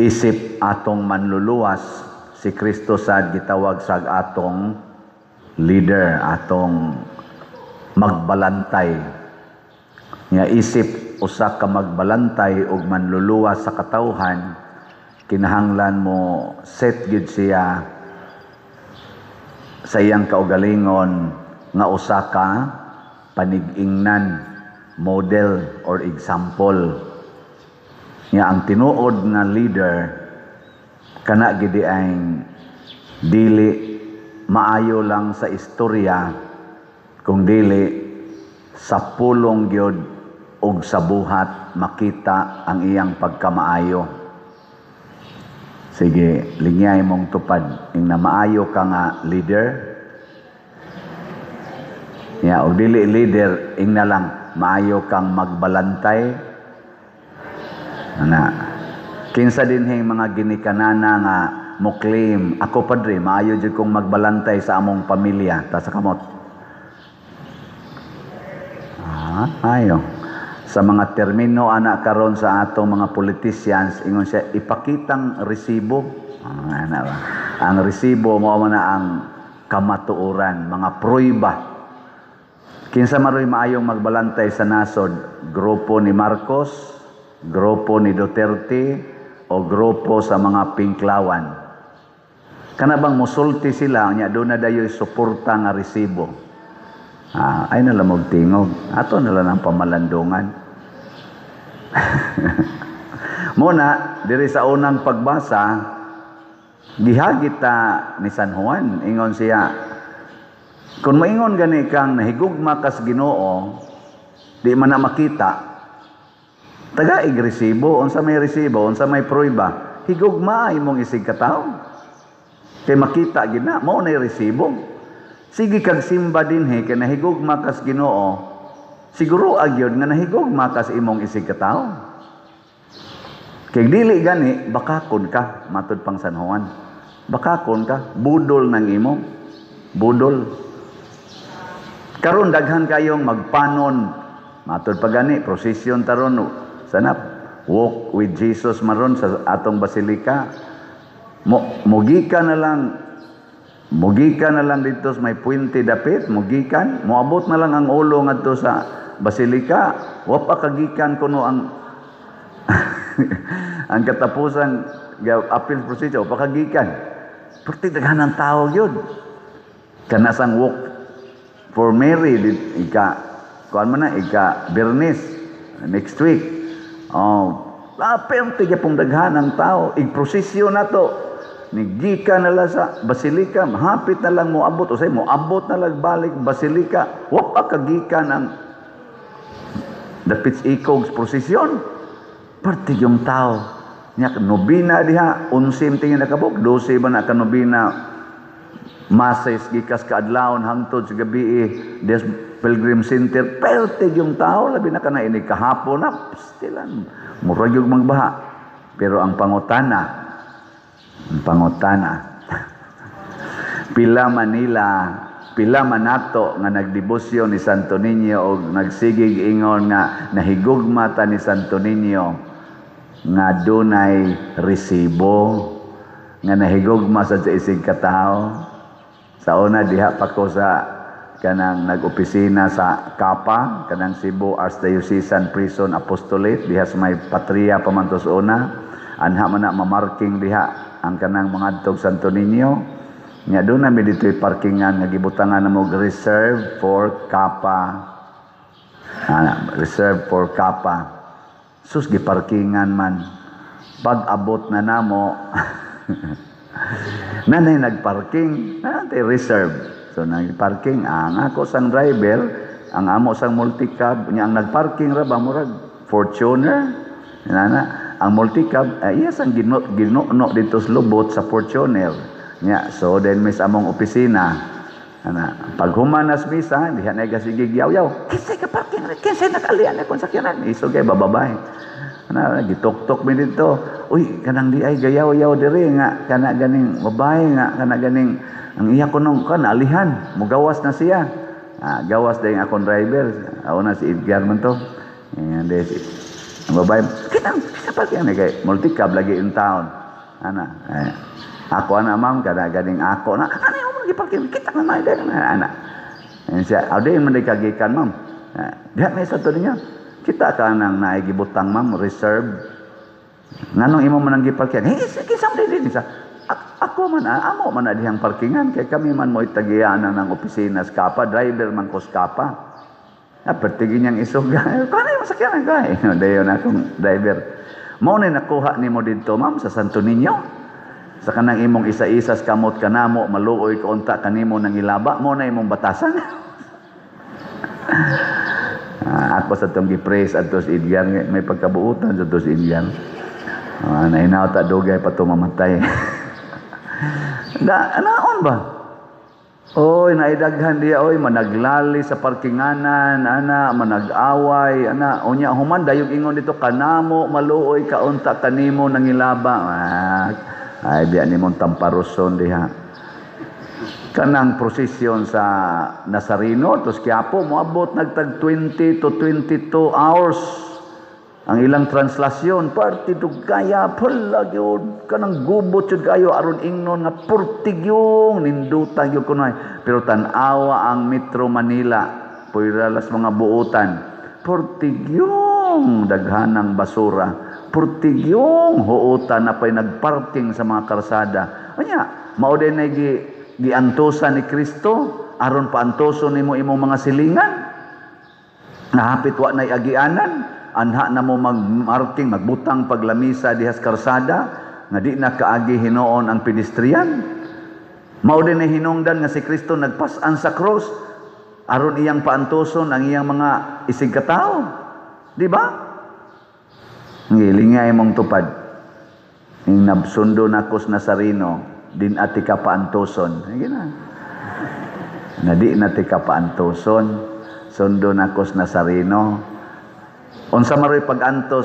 isip atong manluluwas, si Kristo sad gitawag sa atong leader, atong magbalantay. Nga isip usa ka magbalantay ug manluluwas sa katawhan, kinahanglan mo set gid siya sa iyang kaugalingon nga usa ka panig-ingnan, model or example. Nga ang tinuod nga leader kana gid ay dili maayo lang sa istorya, kung dili sa pulong gyud ug sa buhat makita ang iyang pagkamaayo. Sige, linyay mong tupad ing na maayo ka nga leader. Ya, og dili leader ing na lang maayo kang magbalantay. Ana, kinsa dinhing mga ginikanana nga mo claim, ako padre maayo jud kong magbalantay sa among pamilya, ta sa kamot. Ayo. Sa mga termino ana karon sa atong mga politicians, ingon siya ipakitang resibo. Ana ba? Ang resibo mao man na ang kamatuoran, mga prueba. Kinsa maroy maayong magbalantay sa nasod? Grupo ni Marcos, grupo ni Duterte, o grupo sa mga Pinklawan. Kana bang musulti sila nya do na dayoy suporta nga resibo? Ay nalamog tingog. Ato na lang ang pamalandungan. Muna, diri sa unang pagbasa, gihagita ni San Juan. Ingon siya, kung maingon gani kang nahigugma kas Ginoo, di man na makita, tagaig resibo, unsa may resibo, unsa may prueba, higugma imong isig katawo. Kay makita gina, mao na resibo. Sige kag simba dinhi kay nahigugma kas Ginoo, siguro agyod nga nahigugma kas imong isig katawo. Kay dili gani bakakon ka, matud pang San Juan. Bakakon ka, budol nang imo. Budol. Karon daghan kayong magpanon. Matud pa gani prosesyon taron sanap walk with Jesus maron sa atong basilika. Mugikan na lang dito sa may puente dapit, mugikan, moabot na lang ang ulo ngadto sa basilika, wa pa kagikan kuno ang ang katapusan appeal procedure, wa pa kagikan. Perti daghan ang tao gyud. Kana sang walk for Mary ika kuan man na ika Bernes next week. Perti gyapon daghan ang tao, igprosesyon nato. Nigika na lang sa basilika, hapit na lang moabot, o say moabot na lang balik basilika, wa pa kagikan ang dapit ikog prosesyon. Parte yung tao nya nobina diha, 11 tingin nakabuk, 12 ba na kanobina mases gikas kaadlawon hangtod sa gabi des Pilgrim Center. Parte yung tao labi na kana ini kahapon na stilan murag yung magbaha. Pero ang pangutana pila man nato nga nagdebosyon ni Santo Niño o nagsigig ingon nga nahigugma ta ni Santo Niño nga dunay resibo nga nahigugma sa isig katao. Sa una diha pa ko sa kanang nag-opisina sa Kapa, kanang Cebu Archdiocesan Prison Apostolate diha sa may Patria pamantos una. Anha man na mamarking diha ang kanang mga adtog Santo Niño. Nya doon namin dito'y parkingan nga gibutangan na mo reserve for Kapa. Reserve for Kapa. Sus giparkingan man. Pag abot na namo nanay nagparking, nanay reserve. So nagparking ang ako sang driver, ang amo sang multicab, nya ang nagparking ra ba murag Fortuner. Nana ang multicab yes ang ginuno dito sa lubot sa Fortuner nya. So then mis among opisina ana pag humanas misa diha na gasigig yaw kinsay ka parking kinsay nakalian akong sakyanan iso kay bababay ana gitok-tok mi dito, uy kanang di ay gayaw-yaw diri nga kana ganing babae nga kana ganing ang iya ko nung kan alihan mugawas na siya. Gawas dahil akong driver, ako na si Edgar man to. Ang babae, kita pa kaya kay multi-cab lagi yung taon. Ana, ako ana ma'am, kada ganing ako na, ano yung mag-iparking, kita na may dahil na, ana. Yan siya, awde yung mandikagikan ma'am. Diha may sa to niya, kita ka nang naigibutang ma'am, reserve. Nganong imo man ang giparking, kisam din sa, ako man, amo man na dihang parkingan, kaya kami man mo itagiyaan ng opisina sa kapa, driver man ko sa kapa. Pertigin niyang isuga. Paano yung masakyan ka eh? Dayon akong driver. Mao na nakuha ni mo dito, ma'am, sa Santo Niño. Sa kanang imong isa-isa sa kamot kanamo, maluoy kaunta kanimo ng ilaba, mo na imong batasan. Ako sa itong gipraise at tos Indian, may pagkabuutan sa tos Indian. Nainaw ta dugay pa ito mamatay. Naon ba? Oy, naidaghan diya, oy, managlali sa parkinganan, ana, manag-away, ana, unya, human, dayog ingon dito, kanamo, maluoy, kaunta, kanimo, nangilaba. Ay, biya ni mong tamparuson diha. Kanang prosesyon sa Nazareno, tos Quiapo, moabot nagtag 20 to 22 hours. Ang ilang translasyon, party to kaya pala yun, kanang gubot yun kayo, aron ingnon nga purtig yung, nindutang yun kunay. Pero tanawa ang Metro Manila, puiralas mga buutan, purtig yung daghanang basura, purtig yung huutan na pa'y nagparking sa mga karsada. Anya, maudin na giantosan ni Kristo, aron paantoson ni mo imong mga silingan, nahapit wa na'y agianan, anha na mo magmarking, magbutang paglamisa dihas karsada, nga di na kaagi hinoon ang pedestrian. Mao din na hinungdan nga si Kristo nagpasan sa cross, aron iyang paantoson ang iyang mga isig katao. Di ba? Ngilingay mong tupad. Ing nabsundo na kos Nazareno, din ati ka paantoson. Ay gina. Na di na ti ka paantoson, sundo na kos Nazareno. Unsa maroy pag-antos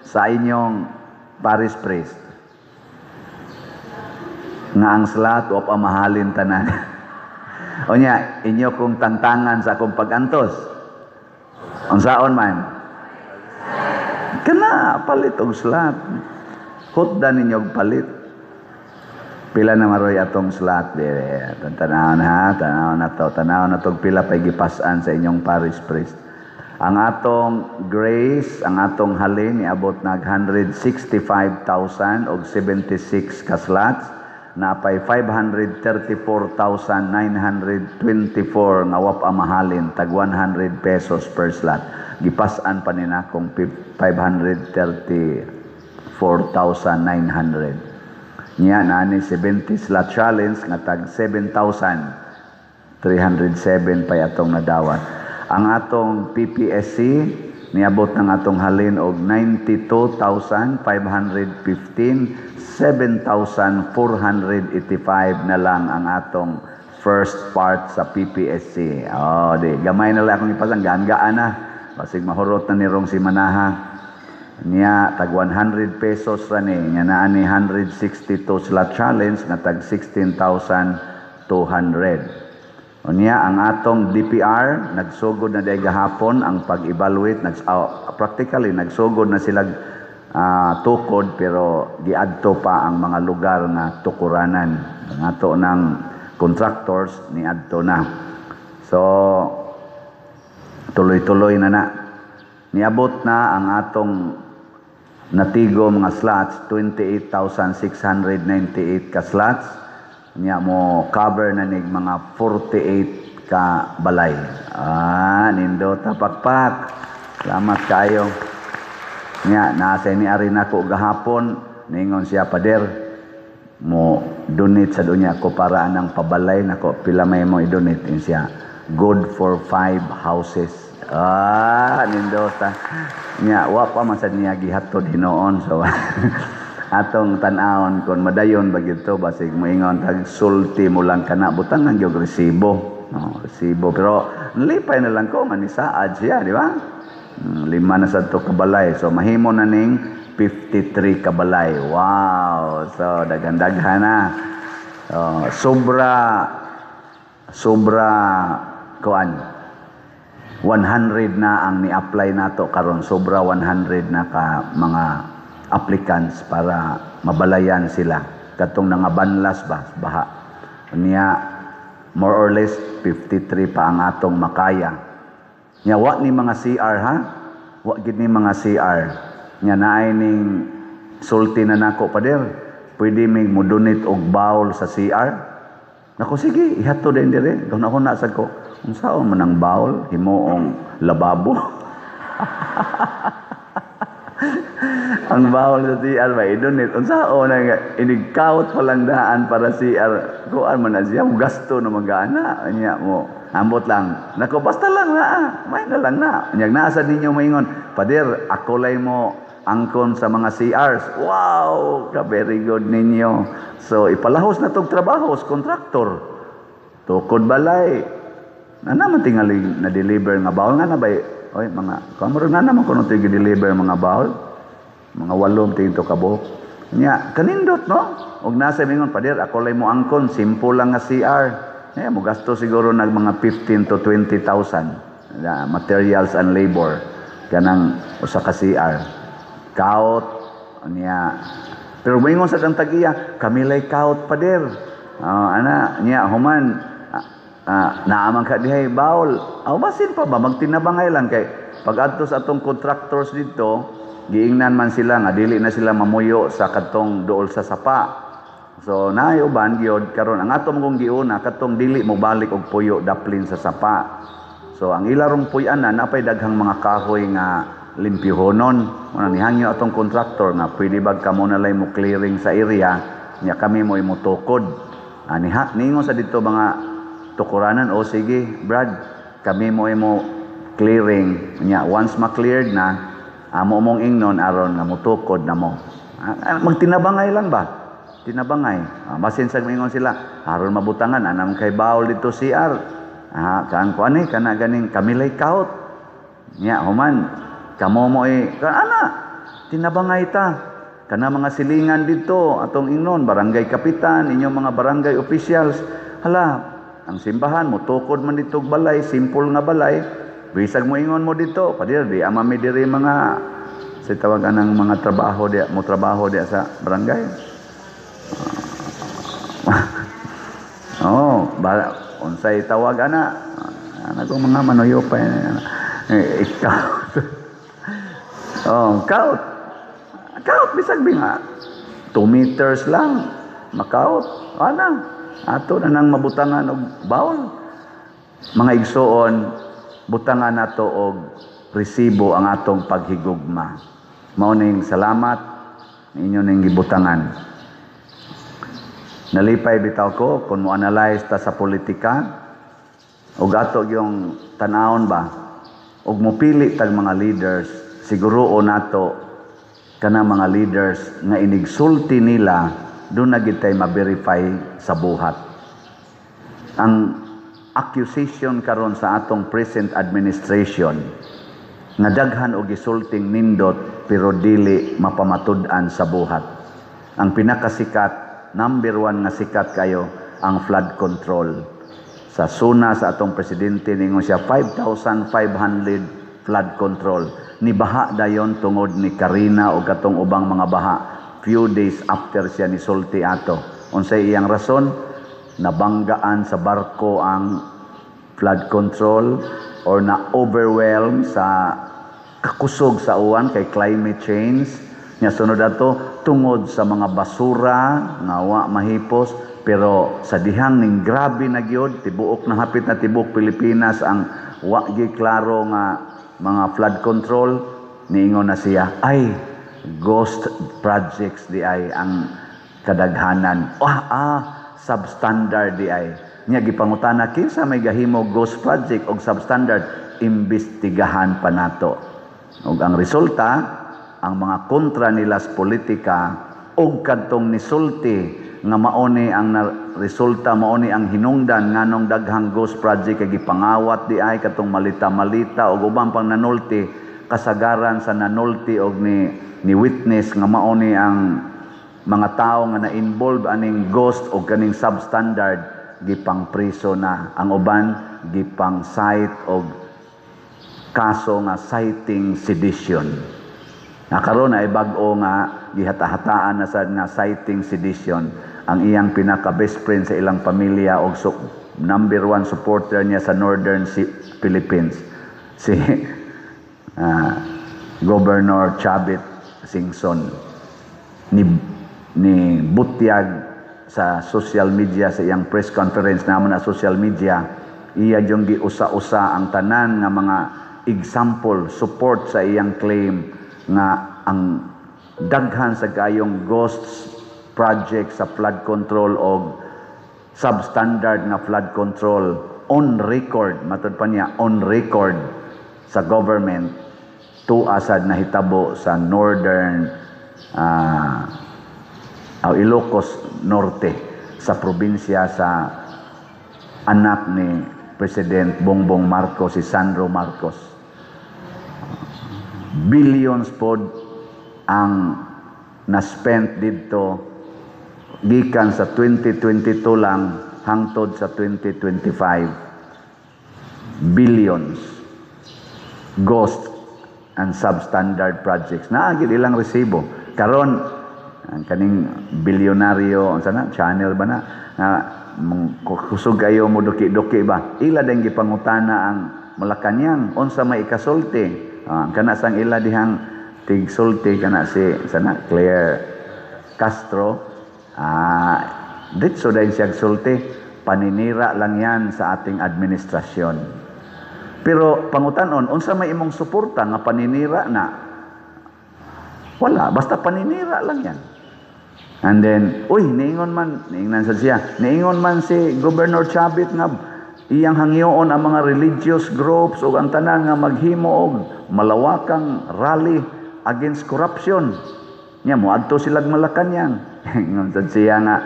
sa inyong parish priest? Nga ang slat o pamahalin tanan. Unya, inyo kong tantangan sa akong pag-antos. Unsaon man? Kana, palit og slat. Hutdan ninyo palit. Pila na maroy atong slat. Tanaw na to. Tanaw na to. Pila pa'y gipasan sa inyong parish priest. Ang atong grace, ang atong halin, niabot nag 165,000 og 76 ka slots, na pay 534,924 nga wap amahalin, tag 100 pesos per slot. Gipasan pa nina kung 534,900. Niya na ni 70 slot challenge nga tag 7,307 pa atong nadawat. Ang atong PPSC niabot ng atong halin og 92,515, 7,485 na lang ang atong first part sa PPSC. Oh, di gamay na lang akong ipasang gaan na. Basig mahurot na nirong si Manaha. Niya tag 100 pesos ra ni, nya naa ni 162 slot challenge na tag 16,200. Unya ang atong DPR nagsugod na day gahapon ang pag-evaluate, practically nagsugod na sila tukod, pero giadto pa ang mga lugar na tukuranan ang ato ng contractors ni adto na. So tuloy-tuloy na niabot na ang atong natigo mga slots, 28,698 ka slots. Niya mo cover na nig mga 48 ka balay. Nindo tapakpak. Salamat kayo. Niya nasa ni ari nako gahapon, ningon siya, pader mo donate sa dunya ko para anang pabalay nako, pila may mo i-donate in siya. Good for 5 houses. Nindo ta. Niya wa pa man sad niya gihatod hinoon, so atong tan-awon kon madayon bagito, basig moingon tag sulti mo lang kana, butang ang gyud resibo. Resibo, pero nalipay na lang ko man isaad siya, di ba? 5 na sad to kabalay, so mahimo na ning 53 kabalay. Wow, so daghan-daghan na. sobra kuan, 100 na ang ni-apply nato karon, sobra 100 na ka mga applicants para mabalayan sila katong nangabanlas ba baha niya. More or less 53 pa ang atong makaya nya. Wa ni mga CR ha, wa gid ni mga CR nya. Naay ning sulti na nako pader, pwede mig mo donate og bowl sa CR. Nako sige, ihato din dire. Doon ako nasa ko, unsaon man ang bowl, himuong lababo. Ang bowl sa CR ba, i-donate. Unsaon na inig-count palang daan para CR. Kuan man na siya, gasto na mag-ana. Anya mo, ambot lang. Nako, basta lang na, may na lang na. Nyag nasa ninyo maingon, pader, ako lay mo angkon sa mga CRs. Wow, very good ninyo. So, ipalahos na tong trabaho sa kontraktor. Tukod balay. Na naman tingali na-deliver nga bawal nga na ba? Oy, mga, kamaro na naman kung ito i-deliver mga bawal. Mga 8 tingin to kabo. Nya, kanindot, no? Og nasa mingon, pader, ako lay mo angkon. Simple lang nga CR. Mo gasto siguro nag mga 15 to 20,000. Materials and labor. Kanang usa ka CR. Kaut niya. Pero moingon sa kang tagiya, kami lay kaut pader. Ana niya human naaman ka dihay bawl. Basin pa ba magtinabangay lang kay pag-adto sa atong contractors dito, giingnan man sila nga dili na sila mamuyo sa katong duol sa sapa. So naay uban gyud karon ang atong kong giuna katong dili mo balik og puyo daplin sa sapa. So ang ilarong puy-anan napay daghang mga kahoy nga limpyohonon. Muna nihangyo atong kontraktor nga pwede bag kamo na lay mo clearing sa area nya kami mo imutukod. Ningon sa dito mga tukuranan, o sige Brad, kami mo imo clearing nya once ma-cleared na amo mong ingnon aron nga mutukod na mo. Magtinabangay lang ba? Tinabangay. Basin sa mingon sila aron mabutangan anam kay bawol dito CR. Kaan ko ani kana ganing kami lay kaut nya human kamo mo ana tinabangay ta kana mga silingan dito atong ingnon barangay kapitan inyong mga barangay officials. Hala, ang simbahan mo tukod man dito balay, simple nga balay, bisag mo ingon mo dito padir di amami diri mga sa tawagan ng mga trabaho di mo trabaho di sa barangay. Unsay tawag ana kong mga manoyo pa ikaw. Kaut bisag binga 2 meters lang makaut ato na nang mabutangan og bawl. Mga igsoon, butangan nato og resibo ang atong paghigugma. Mao ning salamat ninyo ning gibutangan. Nalipay bitaw ko kung mo analyze ta sa politika ug ato yung tanawon ba ug mopili tag mga leaders, siguro nato kana mga leaders nga inigsulti nila doon na gitay ma-verify sa buhat. Ang accusation karon sa atong present administration nga daghan og gisulting nindot pero dili mapamatud-an sa buhat. Ang pinakasikat, number 1 nga sikat kayo, ang flood control. Sa suna sa atong presidente ningon siya 5,500 flood control. Ni baha dayon tungod ni Karina o katong ubang mga baha. Few days after siya ni sulti ato. Unsay iyang rason? Nabanggaan sa barko ang flood control or na overwhelm sa kakusog sa uwan kay climate change. Nya sunod ato tungod sa mga basura nga wa mahipos, pero sa dihang ning grabe na gyud tibuok na hapit na tibuok Pilipinas ang wa gyud klaro nga mga flood control, niingon na siya ay ghost projects di ay ang kadaghanan. Substandard di ay. Nya gipangutana kinsa may gahimo ghost project og substandard, imbestigahan pa nato. Ug ang resulta, ang mga kontra nila sa politika ug kadtong nisulti nga mauni ang resulta, mauni ang hinungdan nganong daghang ghost project kay gipangawat di ay katong malita-malita ug ubang pang nanulti, kasagaran sa nanulti og ni witness nga mauni ang mga tao nga na-involve aning ghost o kaning substandard gipang priso na, ang uban gipang cite og kaso nga citing sedition. Karon ay bag-o nga gihata-hataan na sad nga citing sedition ang iyang pinaka best friend sa ilang pamilya og number 1 supporter niya sa Northern Philippines, si Governor Chavit Singson, ni butyag sa social media sa iyang press conference naman na social media, iya yung giusa-usa ang tanan nga mga example support sa iyang claim nga ang daghan sa gayong ghosts project sa flood control o substandard nga flood control on record, matod pa niya, on record sa government tuasad na hitabo sa Northern Ilocos Norte sa probinsya sa anak ni President Bongbong Marcos, si Sandro Marcos. Billions pod ang na-spent dito gikan sa 2022 lang hangtod sa 2025. Billions. Ghost and substandard projects. Naagid ilang resibo. Karon ang kaning bilyonaryo, sana channel ba na kusog kayo mo duki-duki ba? Ila din gipangutana ang Malacañang unsa may ikasulti. Kana sang ila dihang tigsulti kana si sana Claire Castro. Ditso dahil siya sulti, paninira lang yan sa ating administrasyon. Pero pangutanon, unsa may imong suporta nga paninira na? Wala, basta paninira lang yan. And then, niingon man si Governor Chavit nga iyang hangyoon ang mga religious groups o ang tanan nga maghimo og malawakang rally against corruption. Nya mo adto silag Malacañang. Ingon sad siya nga,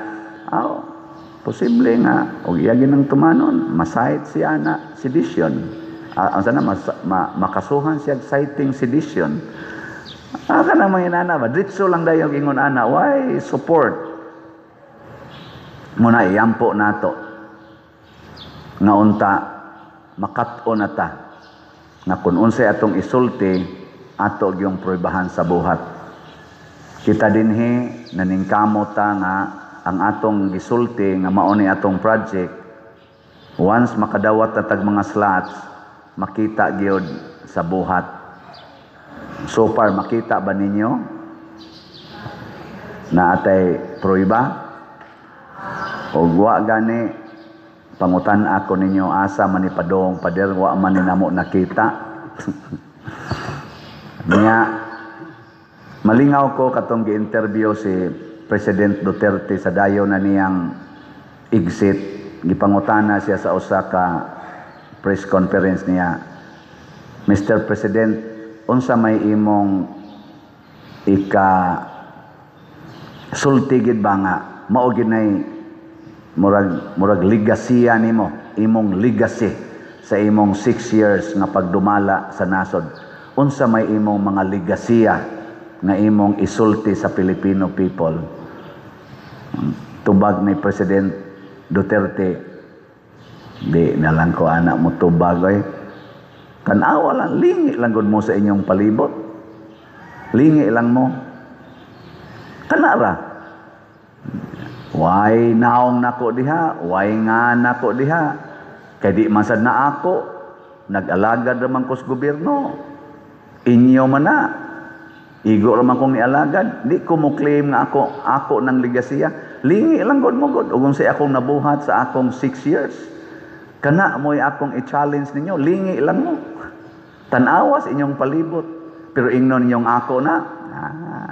posible nga og iya ginang tumanon, masahit siya na sedition. Sana makasuhan siya citing sedition. Kana mga inana ba? Ditso lang dayon ingon ana, why support? Muna iyampo nato nga unta makat-on nata nga kun unsay atong isulti ato gyung prubahan sa buhat. Kita dinhi naningkamot ta nga ang atong gisulti nga mao ni atong project once makadawat na tag mga slots makita gyud sa buhat. So far makita ba ninyo na atay pruba? O wa gani pangutan ako ninyo asa man ipadong pader wa man ninamo nakita. Niya malingaw ko katong gi-interview si President Duterte sa dayo na niyang exit, gipangutana siya sa usa ka press conference niya, Mr. President, unsa may imong sulti gid ba nga mao gid nay murag legacy nimo, imong legacy sa imong 6 years nga pagdumala sa nasod. Unsa may imong mga legasiya nga imong isulti sa Filipino people? Tubag ni President Duterte, di na lang ko anak mo tubag ay kanawa lang, lingi lang gud mo sa inyong palibot, lingi lang mo kanara. Why naong nako diha, why nga nako diha, kay di man sad na ako nag-alagad raman ko sa gobyerno, inyo man na igo raman kong nialagad, di ko mo claim nga ako ng legasiya. Lingi lang gud mo gud ug unsay akong nabuhat sa akong 6 years, kana mo'y akong i-challenge ninyo, lingi lang mo, tanawas inyong palibot, pero ingnon ninyong ako na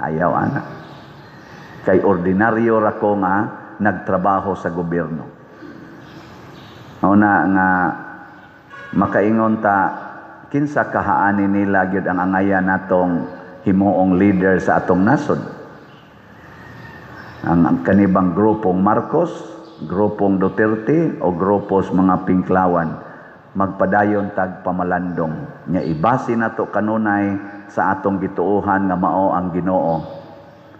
ayaw ana. Kay ordinaryo ra ko nga nagtrabaho sa gobyerno. Una nga makaingon ta kinsa kahaani nila gyud ang angayan natong himuong leader sa atong nasod. Ang kanibang grupong Marcos, grupong Duterte o grupos mga Pinklawan magpadayon tag pamalandong nya ibase nato kanunay sa atong gituohan nga mao ang Ginoo.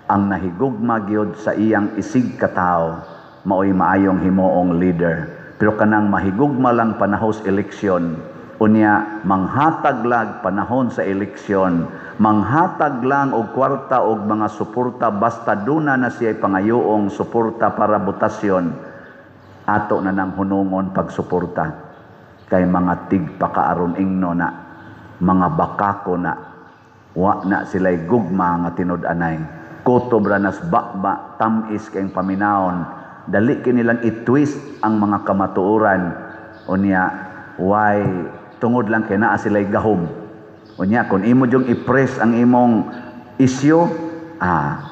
Ang nahigugma gyud sa iyang isig katawo mao'y maayong himuong leader. Pero kanang mahigugma lang panahos eleksyon, Unya, manghatag lang panahon sa eleksyon, manghatag lang og kwarta og mga suporta basta duna na siya pangayoong suporta para botasyon, ato na nang hunungon pagsuporta. Kay mga tigpakaaron ingno na, mga bakako na, wa na sila'y gugma nga tinud-anay. Kutob ranas bakba, tamis kayong paminaon, dali kinilang i-twist ang mga kamatuoran. Unya, why tungod lang kay naa sila'y gahom. Unya, kung imo yung i-press ang imong isyu,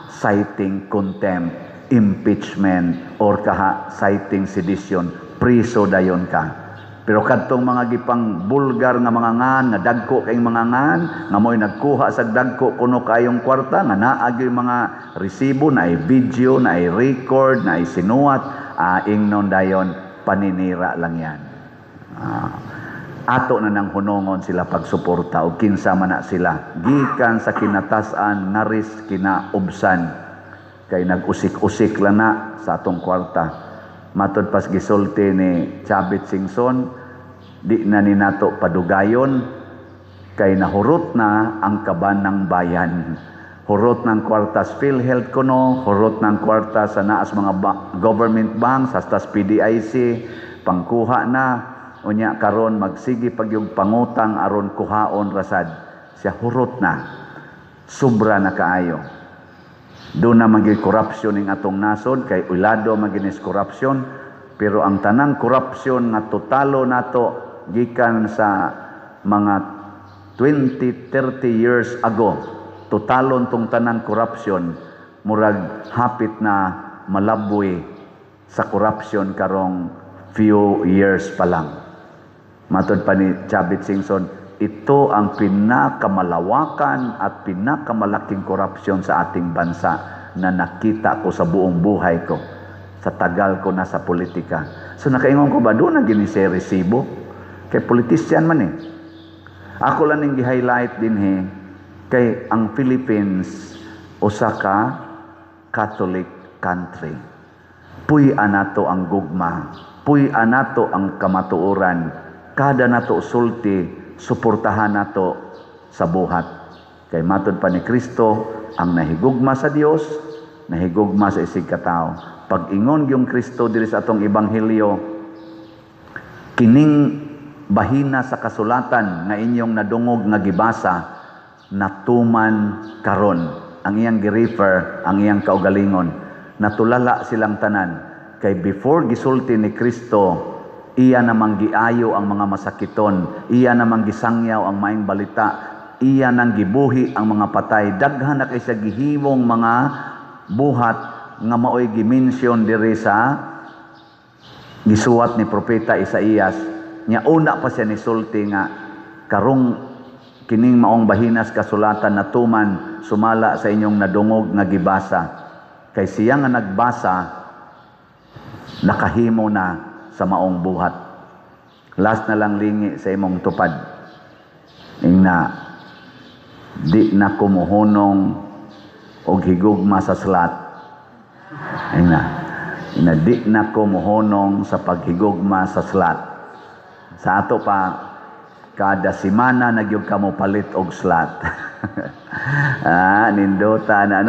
citing contempt, impeachment, or citing sedition, priso dayon ka. Pero kadtong mga gipang bulgar nga mga ngan, nga dagko kayong mga ngan, nga mo'y nagkuha sa dagko kuno kayong kwarta, nga naag yung mga resibo, na ay video, na ay record, na ay sinuwat, ingnon dayon, paninira lang yan. Ato na nang hunongon sila pagsuporta o kinsa man na sila gikan sa kinatasan naris kinaubsan kay nag-usik-usik lang na sa atong kwarta. Matod pas gisulti ni Chavit Singson, di na ni nato padugayon kay nahurot na ang kaban ng bayan. Hurot ng kwarta sa PhilHealth kuno, hurot ng kwarta sa naas mga government banks, hasta PDIC, pangkuha na. Unya karon magsigi pag yung pangutang aron kuhaon rasad. Siya hurot na. Sobra na kaayo. Doon na maging korupsyon ng atong nasod, kay ulado maginis korupsyon, pero ang tanang korupsyon nga totalo nato gikan sa mga 20-30 years ago, totalon tong tanang korupsyon, murag hapit na malaboy sa korupsyon karong few years pa lang. Matod pa ni Chavit Singson, ito ang pinakamalawakan at pinakamalaking korupsyon sa ating bansa na nakita ko sa buong buhay ko, sa tagal ko na sa politika. So nakaingon ko ba, doon na ginisi resibo? Kay politisyan man eh. Ako lang yung gi-highlight din kay ang Philippines, usa ka Catholic country. Puy anato ang gugma, puy anato ang kamatuoran, kada nato sulti, suportahan nato sa buhat. Kay matod pa ni Kristo, ang nahigugma sa Dios, nahigugma sa isig katao. Pag ingon yung Kristo diri sa atong ebanghelyo, kining bahina sa kasulatan nga inyong nadungog nga gibasa, natuman karon. Ang iyang gi-refer, ang iyang kaugalingon, natulala silang tanan. Kay before gisulti ni Kristo, iya namang giayo ang mga masakiton, iya namang gisangyaw ang maayong balita, iya nang gibuhi ang mga patay, daghan na kay sa gihimong mga buhat nga maoy gimensyon diri sa gisuwat ni propeta Isaías. Nya una pa siya nisulti nga karong kining maong bahinas kasulatan natuman sumala sa inyong nadungog nga gibasa. Kay siya nga nagbasa nakahimo na sa maong buhat. Last na lang lingi sa imong tupad. Ingna, di na kumuhunong og higugma sa slat. Ingna, di na kumuhunong sa paghigugma sa slat. Sa ato pa, kada semana nagyug kamo palit og slat. Nindota na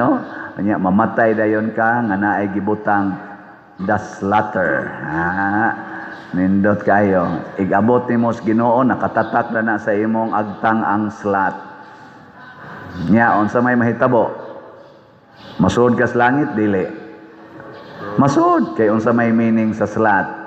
mamatay dayon ka nga naay gibutang the slaughter. Nindot kayo. Igabot ni mos Ginoo, nakatatak na sa imong agtang ang slat. Nya, unsa may mahitabo? Masud ka sa langit, dili. Masud. Kay unsa may meaning sa slat?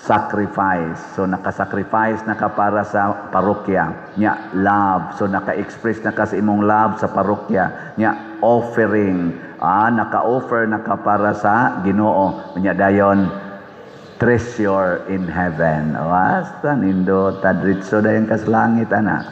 Sacrifice. So, nakasacrifice na ka para sa parokya. Nya, love. So, naka-express na ka sa imong love sa parokya. Nya, offering. Naka-offer na ka para sa Ginoo. Nya dayon, treasure in heaven. Basta nindo tadritso dayon ka sa langit ana.